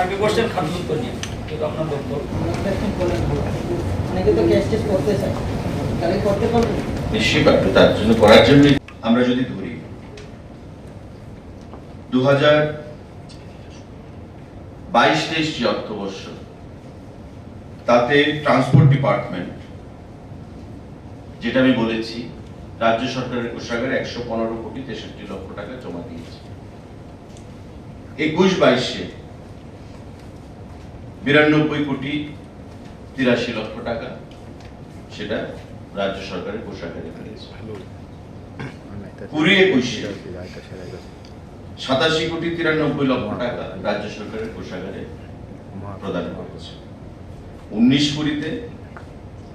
আগে বসছেন খাদ্য নিয়ে কিন্তু আপনার বক্তব্য অনেকে তো ক্যাশ টেস্ট করতে চায়, তাহলে করতে পারবেন নিশ্চয়ই পারবে। তার জন্য করার জন্য আমরা যদি ধরি 2022-23 যে অর্থবর্ষ, তাতে ট্রান্সপোর্ট ডিপার্টমেন্ট, যেটা আমি বলেছি, রাজ্য সরকারের কোষাগারে 115 কোটি 63 লক্ষ টাকা জমা দিয়েছে। 21-22-এ 92 কোটি 83 লক্ষ টাকা সেটা রাজ্য সরকারের কোষাগারে ফেলেছে। 20-21-এ 87 কোটি 93 লক্ষ টাকা রাজ্য সরকারের কোষাগারে প্রদান করেছে। 19-20-তে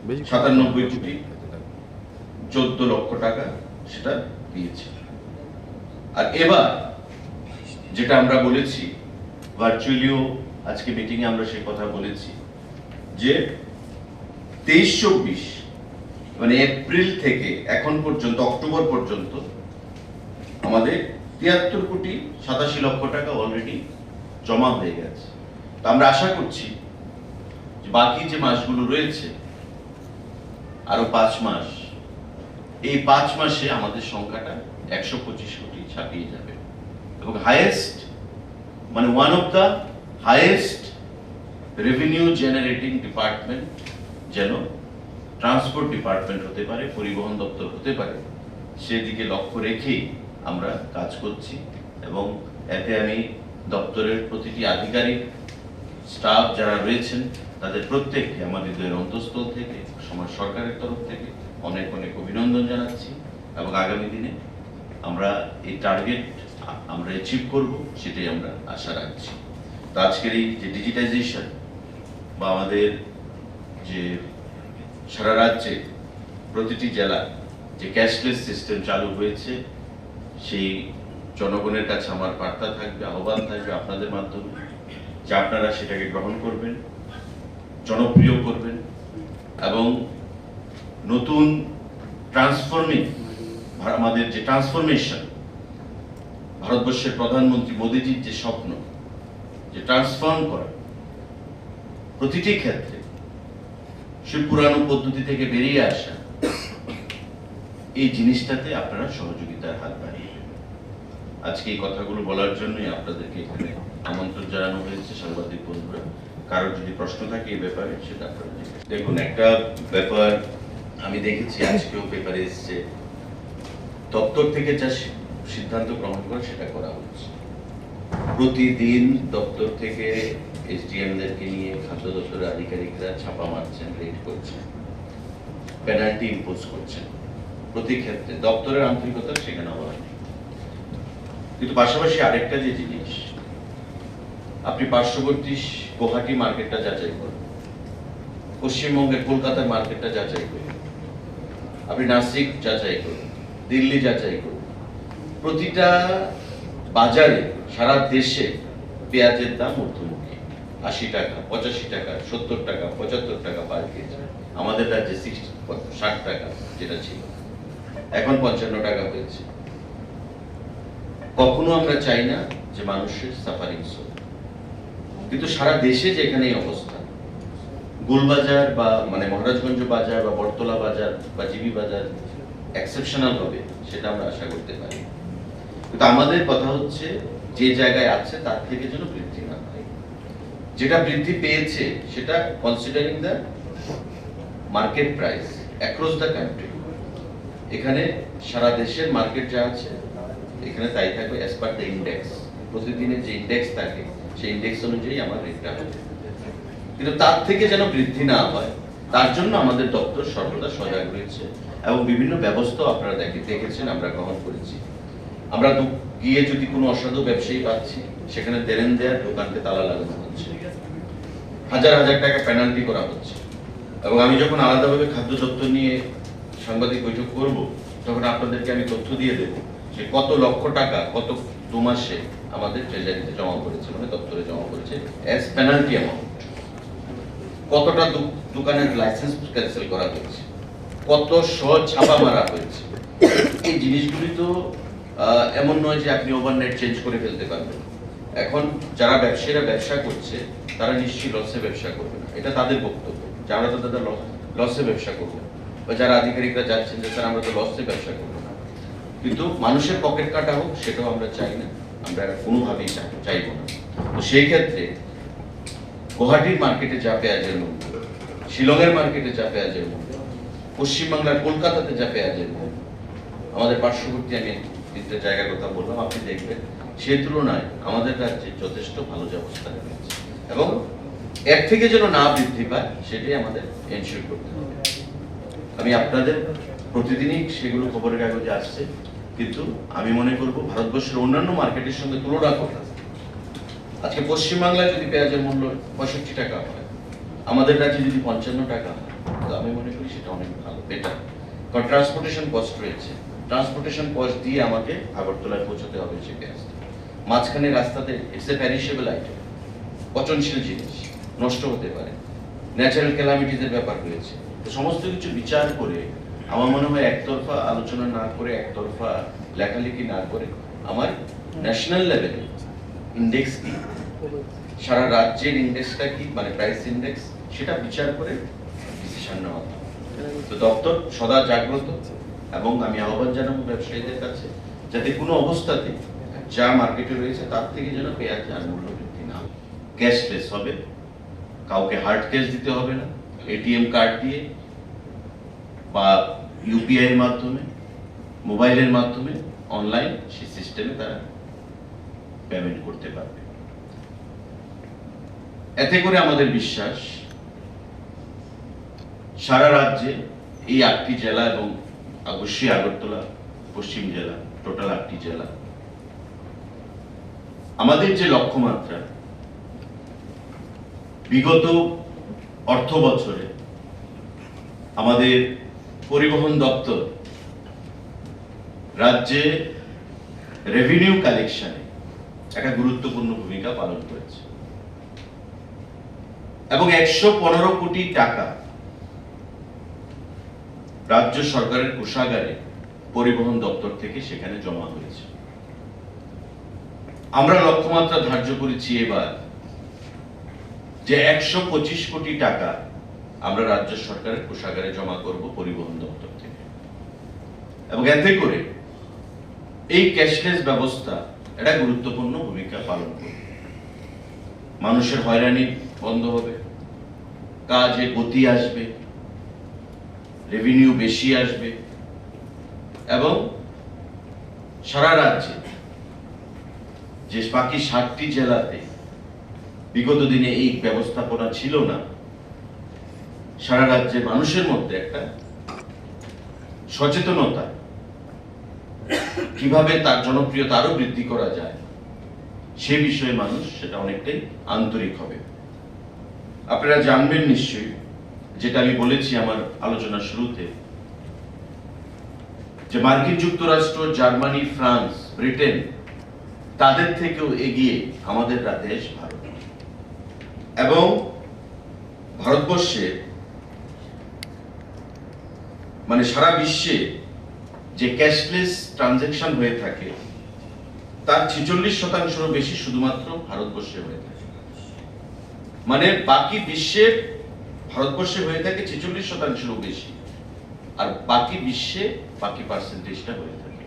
97 কোটি 14 লক্ষ টাকা সেটা দিয়েছে। আর এবার যেটা আমরা বলেছি, ভার্চুয়ালিও আজকে মিটিং এ আমরা সেই কথা বলেছি, যে 23-24 মানে এপ্রিল থেকে এখন পর্যন্ত অক্টোবর পর্যন্ত আমাদের 73 কোটি 87 লক্ষ টাকা অলরেডি জমা হয়ে গেছে। তো আমরা আশা করছি যে বাকি যে মাসগুলো রয়েছে, আরো 5 মাস, এই 5 মাসে আমাদের সংখ্যাটা 125 কোটি ছাপিয়ে যাবে এবং হাইয়েস্ট মানে one of the highest revenue generating department যেন ট্রান্সপোর্ট ডিপার্টমেন্ট হতে পারে, পরিবহন দপ্তর হতে পারে, সেদিকে লক্ষ্য রেখেই আমরা কাজ করছি। এবং এতে আমি দপ্তরের প্রতিটি আধিকারিক, স্টাফ যারা রয়েছেন তাদের প্রত্যেককে আমার হৃদয়ের অন্তঃস্থল থেকে, সমাজ সরকারের তরফ থেকে অনেক অনেক অভিনন্দন জানাচ্ছি এবং আগামী দিনে আমরা এই টার্গেট আমরা অ্যাচিভ করব সেটাই আমরা আশা রাখছি। তো আজকের এই যে ডিজিটাইজেশন বা আমাদের যে সারা রাজ্যে প্রতিটি জেলা যে ক্যাশলেস সিস্টেম চালু হয়েছে, সেই জনগণের কাছে আমার বার্তা থাকবে, আহ্বান থাকবে আপনাদের মাধ্যমে যে আপনারা সেটাকে গ্রহণ করবেন, জনপ্রিয় করবেন এবং নতুন আমাদের যে ট্রান্সফরমেশন, ভারতবর্ষের প্রধানমন্ত্রী মোদীজির যে স্বপ্ন, যে ট্রান্সফর্ম করা প্রতিটি ক্ষেত্রে, সে পুরানো পদ্ধতি থেকে বেরিয়ে আসা, এই জিনিসটাতে আপনারা সহযোগিতার হাত বাড়িয়ে দেবেন। আজকে এই কথাগুলো বলার জন্যই আপনাদেরকে এখানে আমন্ত্রণ জানানো হয়েছে। সাংবাদিক বন্ধুরা, কারোর যদি প্রশ্ন থাকে এই ব্যাপারে সেটা আপনারা দেখুন। একটা ব্যাপার আমি দেখেছি, আজকেও পেপারে এসছে, দপ্তর থেকে যা সিদ্ধান্ত গ্রহণ করে সেটা করা হচ্ছে। প্রতিদিন দপ্তর থেকে এসডিএমদেরকে নিয়ে খাদ্য দপ্তরের আধিকারিকরা ছাপা মারছেন, রেড করছেন, পেনাল্টি ইম্পোজ করছেন। প্রতি ক্ষেত্রে দপ্তরের আন্তরিকতা সেখানে হওয়া নেই। কিন্তু পাশাপাশি আরেকটা যে জিনিস, আপনি পার্শ্ববর্তী গুয়াহাটি মার্কেটটা যাচাই করুন, পশ্চিমবঙ্গের কলকাতার মার্কেটটা যাচাই করুন, আপনি নাসিক যাচাই করুন, দিল্লি যাচাই করুন। প্রতিটা বাজারে সারা দেশে পেঁয়াজের দাম ঊর্ধ্বমুখী। 80 টাকা, 85 টাকা, 70 টাকা, 75 টাকা পার কেজি। আমাদের রাজ্যে 60 টাকা যেটা ছিল, এখন 55 টাকা হয়েছে। কখনো আমরা চাই না যে মানুষের সাফারিং হোক, কিন্তু সারা দেশে যেখানে এই অবস্থা, গোলবাজার বা মানে মহারাজগঞ্জ বাজার বা বটতলা বাজার বা জিবি বাজার এক্সেপশনাল হবে সেটা আমরা আশা করতে পারি। কিন্তু আমাদের কথা হচ্ছে যে জায়গায় আছে তার থেকে যেন বৃদ্ধি না হয়। যেটা বৃদ্ধি পেয়েছে সেটা considering the market price across the country. এখানে সারা দেশের মার্কেট যা আছে এখানে তাই থাকবে অ্যাজ পার দ্য ইন্ডেক্স। প্রতিদিনের যে ইন্ডেক্স থাকে সেই ইন্ডেক্স অনুযায়ী আমার রেটটা হবে, কিন্তু তার থেকে যেন বৃদ্ধি না হয় তার জন্য আমাদের দপ্তর সর্বদা সজাগ রয়েছে এবং বিভিন্ন ব্যবস্থা আপনারা দেখেছেন আমরা গ্রহণ করেছি। আমরা গিয়ে যদি কোনো অসাধু ব্যবসায়ী পাচ্ছি, সেখানে দেরেন দেয়ার দোকানকে তালা লাগানো হচ্ছে, হাজার হাজার টাকা পেনাল্টি করা হচ্ছে। এবং আমি যখন আলাদাভাবে খাদ্য দপ্তর নিয়ে সাংবাদিক বৈঠক করব, তখন আপনাদেরকে আমি তথ্য দিয়ে দেব যে কত লক্ষ টাকা কত 2 মাসে আমাদের ট্রেজারিতে জমা করেছে, মানে দপ্তরে জমা করেছে অ্যাজ পেনাল্টি অ্যামাউন্ট। কতটা দোকানের লাইসেন্স ক্যান্সেল করা হয়েছে, কত ছাপা মারা হয়েছে। এই জিনিসগুলি তো এমন নয় যে আপনি ওভারনাইট চেঞ্জ করে ফেলতে পারবেন। এখন যারা ব্যবসায়ীরা ব্যবসা করছে তারা নিশ্চয়ই লসে ব্যবসা করবে না, এটা তাদের বক্তব্য যে আমরা তো তাদের লসে ব্যবসা করবো, বা যারা আধিকারিকরা যাচ্ছেন যে স্যার আমরা তো লসে ব্যবসা করবো না। কিন্তু মানুষের পকেট কাটা হোক সেটাও আমরা চাই না, আমরা কোনোভাবেই চাইব না। তো সেই ক্ষেত্রে গুয়াহাটির মার্কেটে যা পেঁয়াজের মূল্য, শিলংয়ের মার্কেটে যা পেঁয়াজের মূল্য, পশ্চিমবাংলার কলকাতাতে যা পেঁয়াজের মূল্য, আমাদের পার্শ্ববর্তী আমি তিনটে জায়গার কথা বললাম, আপনি দেখবেন সেই তুলনায় আমাদের রাজ্যে যথেষ্ট ভালো অবস্থানে রয়েছে এবং এর থেকে যেন না বৃদ্ধি পায় সেটাই আমাদের এনশিওর করতে হবে। আমি আপনাদের প্রতিদিনই সেগুলো খবরের কাগজে আসছে, কিন্তু আমি মনে করব ভারতবর্ষের অন্যান্য মার্কেটের সঙ্গে তুলনা করে আজকে পশ্চিমবাংলায় যদি পেঁয়াজের মূল্য 65 টাকা হয়, আমাদের রাজ্যে যদি 55 টাকা হয়, তো আমি মনে করি সেটা অনেক ভালো, বেটার। কারণ ট্রান্সপোর্টেশন কস্ট রয়েছে, ট্রান্সপোর্টেশন কস্ট দিয়ে আমাকে আগরতলায় পৌঁছতে হবে সেই পেঁয়াজটা। মাঝখানে রাস্তাতে ইটস এ প্যারিশেবল আইটেম, পচনশীল জিনিস, নষ্ট হতে পারে, ন্যাচারাল ক্যালামিটিসের ব্যাপার রয়েছে। তো সমস্ত কিছু বিচার করে আমার মনে হয় একতরফা আলোচনা না করে, একতরফা লেখালেখি না করে, আমার ন্যাশনাল লেভেলে ইন্ডেক্স কি, সারা রাজ্যের ইন্ডেক্সটা কি, মানে প্রাইস ইন্ডেক্স, সেটা বিচার করে ডিসিশন নেওয়া হবে। তো দপ্তর সদা জাগ্রত এবং আমি আহ্বান জানাবো ব্যবসায়ীদের কাছে যাতে কোনো অবস্থাতে যা মার্কেটে রয়েছে তার থেকে যেন পেঁয়াজ আর মূল্য বৃদ্ধি না হয়। ক্যাশলেস হবে, কাউকে হার্ড ক্যাশ দিতে হবে না, এটিএম কার্ড দিয়ে বা ইউপিআই এর মাধ্যমে, মোবাইলের মাধ্যমে, অনলাইন সেই সিস্টেমে তারা পেমেন্ট করতে পারবে। এতে করে আমাদের বিশ্বাস সারা রাজ্যে এই 8টি জেলা এবং অবশ্যই আগরতলা পশ্চিম জেলা, টোটাল 8টি জেলা, আমাদের যে লক্ষ্যমাত্রা বিগত অর্থ বছরে আমাদের পরিবহন দপ্তর রাজ্যে রেভিনিউ কালেকশনে একটা গুরুত্বপূর্ণ ভূমিকা পালন করেছে এবং 115 কোটি টাকা রাজ্য সরকারের কোষাগারে পরিবহন দপ্তর থেকে সেখানে জমা হয়েছে। আমরা লক্ষ্যমাত্রা ধার্য করেছি এবার যে 125 কোটি টাকা আমরা রাজ্য সরকারের কোষাগারে জমা করব পরিবহন দপ্তর থেকে, এবং এতে করে এই ক্যাশলেস ব্যবস্থা একটা গুরুত্বপূর্ণ ভূমিকা পালন করবে। মানুষের হয়রানি বন্ধ হবে, কাজে গতি আসবে, রেভিনিউ বেশি আসবে এবং সারা রাজ্যে যে বাকি 7টি জেলাতে বিগত দিনে এই ব্যবস্থাপনা ছিল না, সারা রাজ্যের মানুষের মধ্যে একটা সচেতনতা, কিভাবে তার জনপ্রিয়তা আরো বৃদ্ধি করা যায় সে বিষয়ে মানুষ সেটা অনেকটাই আন্তরিক হবে। আপনারা জানবেন নিশ্চয়ই, যেটা আমি বলেছি আমার আলোচনার শুরুতে, যে মার্কিন যুক্তরাষ্ট্র, জার্মানি, ফ্রান্স, ব্রিটেন তাদের থেকেও এগিয়ে আমাদের দেশ ভারত, এবং ভারতবর্ষে মানে সারা বিশ্বে যে ক্যাশলেস ট্রানজাকশন হয়ে থাকে তার 46% বেশি শুধুমাত্র ভারতবর্ষে হয়ে থাকে। মানে বাকি বিশ্বের ভারতবর্ষে হয়ে থাকে 46% বেশি, আর বাকি বিশ্বে বাকি পার্সেন্টেজটা হয়ে থাকে।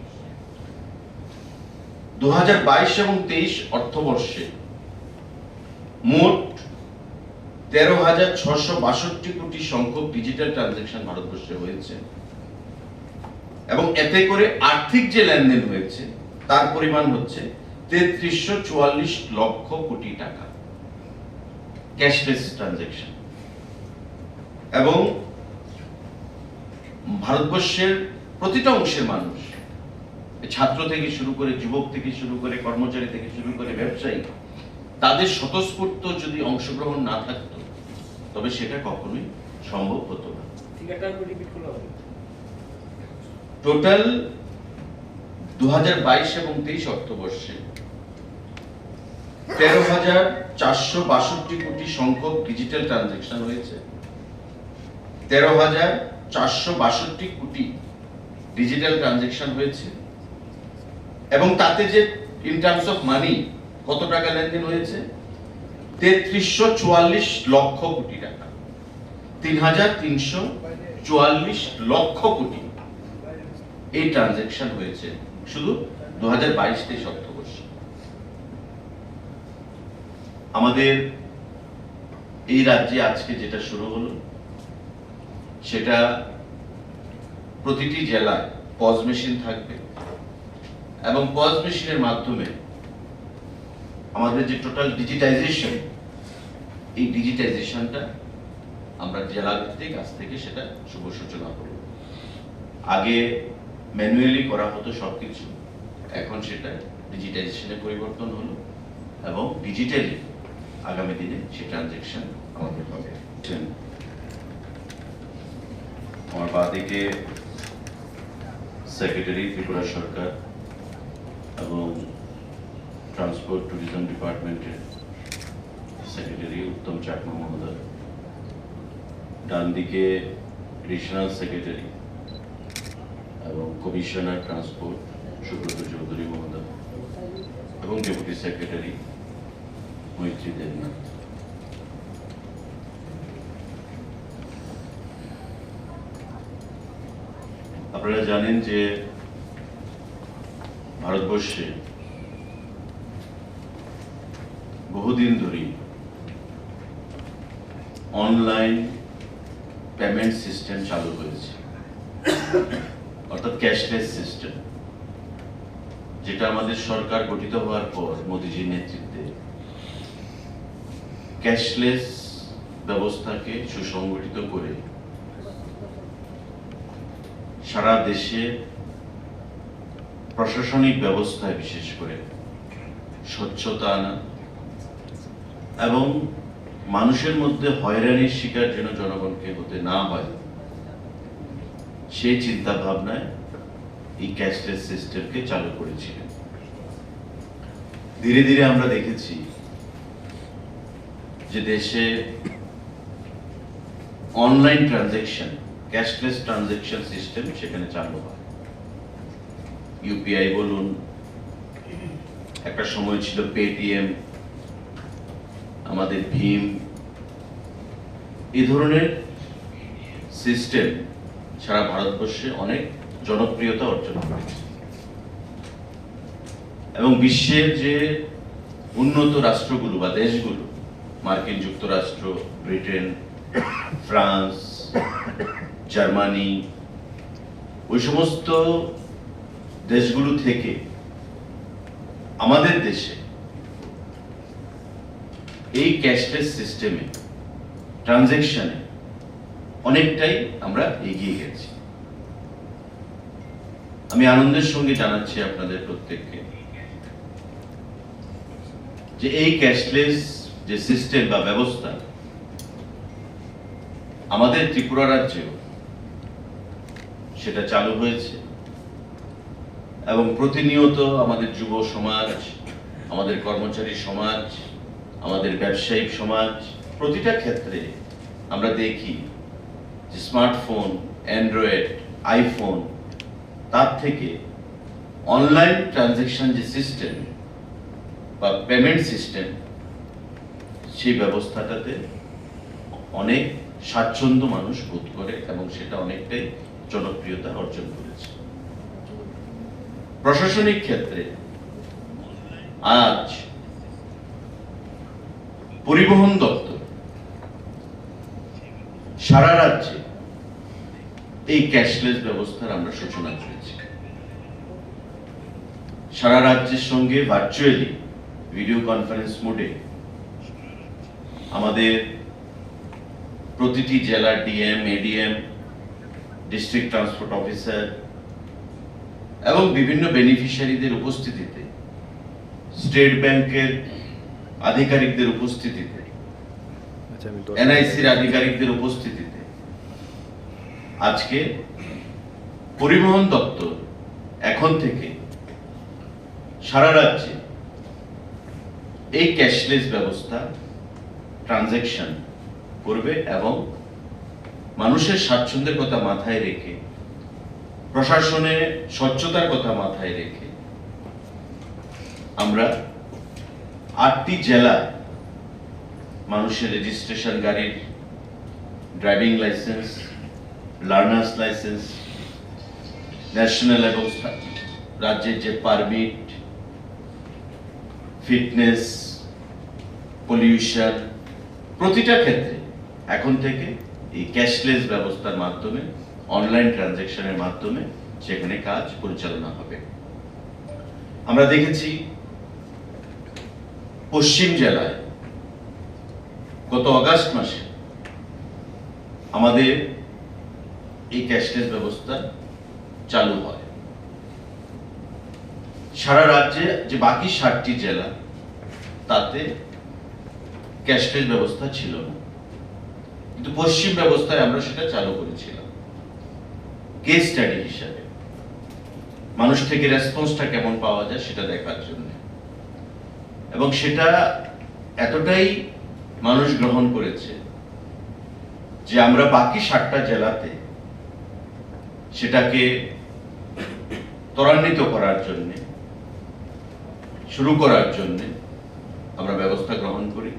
2022 এবং 23 অর্থবর্ষে মোট 13,662 কোটি সংখ্যক ডিজিটাল ট্রানজাকশন ভারতবর্ষে হয়েছে এবং এতে করে আর্থিক যে লেনদেন হয়েছে তার পরিমাণ হচ্ছে 3344 লক্ষ কোটি টাকা ক্যাশলেস ট্রানজাকশন। এবং ভারতবর্ষের প্রতিটা অংশের মানুষ, ছাত্র থেকে শুরু করে, যুবক থেকে শুরু করে, কর্মচারী থেকে শুরু করে, ব্যবসায়ী, তাদের স্বতঃস্ফূর্ত যদি অংশগ্রহণ না থাকতো তবে সেটা কখনোই সম্ভব হতো না। টোটাল 2022 এবং 23 অর্থবর্ষে 13,462 কোটি সংখ্যক ডিজিটাল ট্রানজাকশন হয়েছে। 13,462 কোটি ডিজিটাল ট্রানজাকশন হয়েছে এবং তাতে যে ইন টার্মস অফ মানি কত টাকা লেনদেন হয়েছে? 3344 লক্ষ কোটি টাকা, 3344 লক্ষ কোটি এই ট্রানজাকশন হয়েছে শুধু 2022-23 অর্থবর্ষে। আমাদের এই রাজ্যে আজকে যেটা শুরু হলো সেটা প্রতিটি জেলায় পজ মেশিন থাকবে এবং পজ মেশিনের মাধ্যমে আমাদের যে টোটাল ডিজিটাইজেশন, এই ডিজিটাইজেশনটা আমরা জেলা ভিত্তিক আজ থেকে সেটা শুভ সূচনা করব। আগে ম্যানুয়ালি করা হতো সবকিছু, এখন সেটা ডিজিটাইজেশনে পরিবর্তন হলো এবং ডিজিটালি আগামী দিনে সেই ট্রানজাকশন আমাদের হবে। আমার বাদিকে সেক্রেটারি ত্রিপুরা সরকার এবং ট্রান্সপোর্ট ট্যুরিজম ডিপার্টমেন্টের সেক্রেটারি উত্তম চাকমা মহোদয়, ডান দিকে রিজনাল সেক্রেটারি এবং কমিশনার ট্রান্সপোর্ট সুব্রত চৌধুরী মহোদয় এবং ডেপুটি সেক্রেটারি মৈত্রী দেবনাথ। আপনারা জানেন যে ভারতবর্ষে বহুদিন ধরেই অনলাইন পেমেন্ট সিস্টেম চালু হয়েছে, অর্থাৎ ক্যাশলেস সিস্টেম, যেটা আমাদের সরকার গঠিত হওয়ার পর মোদিজির নেতৃত্বে ক্যাশলেস ব্যবস্থাকে সুসংগঠিত করে সারা দেশে প্রশাসনিক ব্যবস্থায় বিশেষ করে স্বচ্ছতা আনা এবং মানুষের মধ্যে হয়রানির শিকার যেন জনগণকে হতে না হয়, সেই চিন্তা ভাবনায় এই ক্যাশলেস সিস্টেমকে চালু করেছিলেন। ধীরে ধীরে আমরা দেখেছি যে দেশে online transaction, cashless transaction system সেখানে চালু হয়। ইউপিআই বলুন, একটা সময় ছিল পেটিএম, আমাদের ভীম, এই ধরনের সিস্টেম সারা ভারতবর্ষে অনেক জনপ্রিয়তা অর্জন করেছে এবং বিশ্বের যে উন্নত রাষ্ট্রগুলো বা দেশগুলো, মার্কিন যুক্তরাষ্ট্র, ব্রিটেন, ফ্রান্স, জার্মানি, ওই সমস্ত দেশগুলো থেকে আমাদের দেশে এই ক্যাশলেস সিস্টেমে ট্রানজাকশনে অনেকটাই আমরা এগিয়ে গেছি। আমি আনন্দের সঙ্গে জানাচ্ছি আপনাদের প্রত্যেককে যে এই ক্যাশলেস যে সিস্টেম বা ব্যবস্থা আমাদের ত্রিপুরা রাজ্যেও সেটা চালু হয়েছে এবং প্রতিনিয়ত আমাদের যুব সমাজ, আমাদের কর্মচারী সমাজ, আমাদের ব্যবসায়িক সমাজ, প্রতিটা ক্ষেত্রে আমরা দেখি যে স্মার্টফোন, অ্যান্ড্রয়েড, আইফোন, তার থেকে অনলাইন ট্রানজাকশন যে সিস্টেম বা পেমেন্ট সিস্টেম, সেই ব্যবস্থাটাতে অনেক স্বাচ্ছন্দ্য মানুষ বোধ করে এবং সেটা অনেকটাই জনপ্রিয়তা অর্জন করেছে। প্রশাসনিক ক্ষেত্রে আজ পরিবহন দপ্তর সারা রাজ্যে এই ক্যাশলেস ব্যবস্থার আমরা সূচনা করেছি। সারা রাজ্যের সঙ্গে ভার্চুয়ালি ভিডিও কনফারেন্স মোডে আমাদের প্রতিটি জেলার DM, ADM, district transport officer এবং বিভিন্ন বেনিফিশিয়ারিদের উপস্থিতিতে, স্টেট ব্যাংকের আধিকারিকদের উপস্থিতিতে, এনআইসির আধিকারিকদের উপস্থিতিতে আজকে পরিবহন দপ্তর এখন থেকে সারা রাজ্যে এই ক্যাশলেস ব্যবস্থা ট্রানজাকশন করবে এবং মানুষের স্বাচ্ছন্দ্যের কথা মাথায় রেখে, প্রশাসনের স্বচ্ছতার কথা মাথায় রেখে আমরা 8টি জেলায় মানুষের রেজিস্ট্রেশন গাড়ির driving licence, learners licence, national এবং রাজ্যের যে পারমিট, ফিটনেস, পলিউশন, প্রতিটা ক্ষেত্রে এখন থেকে এই ক্যাশলেস ব্যবস্থার মাধ্যমে, অনলাইন ট্রানজ্যাকশনের মাধ্যমে সেখানে কাজ পরিচালনা হবে। আমরা দেখেছি পশ্চিম জেলায় গত আগস্ট মাসে আমাদের এই ক্যাশলেস ব্যবস্থা চালু হয়। সারা রাজ্যে যে বাকি 7টি জেলা তাতে ক্যাশলেস ব্যবস্থা ছিল না, কিন্তু পশ্চিম ব্যবস্থায় আমরা সেটা চালু করেছিলাম কেস স্টাডি হিসাবে, মানুষ থেকে রেসপন্সটা কেমন পাওয়া যায় সেটা দেখার জন্য। এবং সেটা এতটাই মানুষ গ্রহণ করেছে যে আমরা বাকি 7টা জেলাতে সেটাকে ত্বরান্বিত করার জন্য, শুরু করার জন্য আমরা ব্যবস্থা গ্রহণ করি।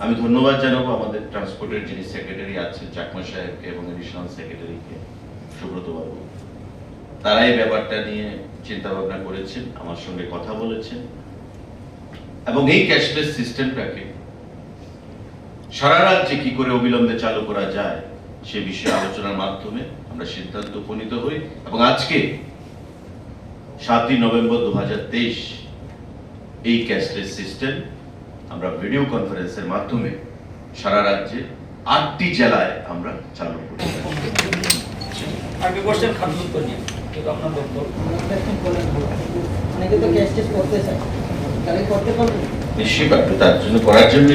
আমি ধন্যবাদ জানাবো আমাদের ট্রান্সপোর্টের যিনি সেক্রেটারি আছেন চাকমা সাহেবকে এবং এডিশনাল সেক্রেটারিকে সুব্রত বাবু। তারা এই ব্যাপারটা নিয়ে চিন্তা ভাবনা করেছেন, আমার সঙ্গে কথা বলেছেন এবং এই ক্যাশলেস সিস্টেমটাকে সারা রাজ্যে কি করে অবিলম্বে চালু করা যায় সে বিষয়ে আলোচনার মাধ্যমে আমরা সিদ্ধান্ত উপনীত হই এবং আজকে 7ই নভেম্বর 2023 এই ক্যাশলেস সিস্টেম আমরা ভিডিও কনফারেন্সের মাধ্যমে সারা রাজ্যে 8টি জেলায় আমরা চালু করি। আগে কোশ্চেন খাদ্য নিয়ে কিন্তু আপনার বক্তব্য অনেকে তো ক্যাশ টেস্ট করতে চায়, তাহলে করতে পারবেন? নিশ্চয়ই পারবে, তার জন্য করার জন্য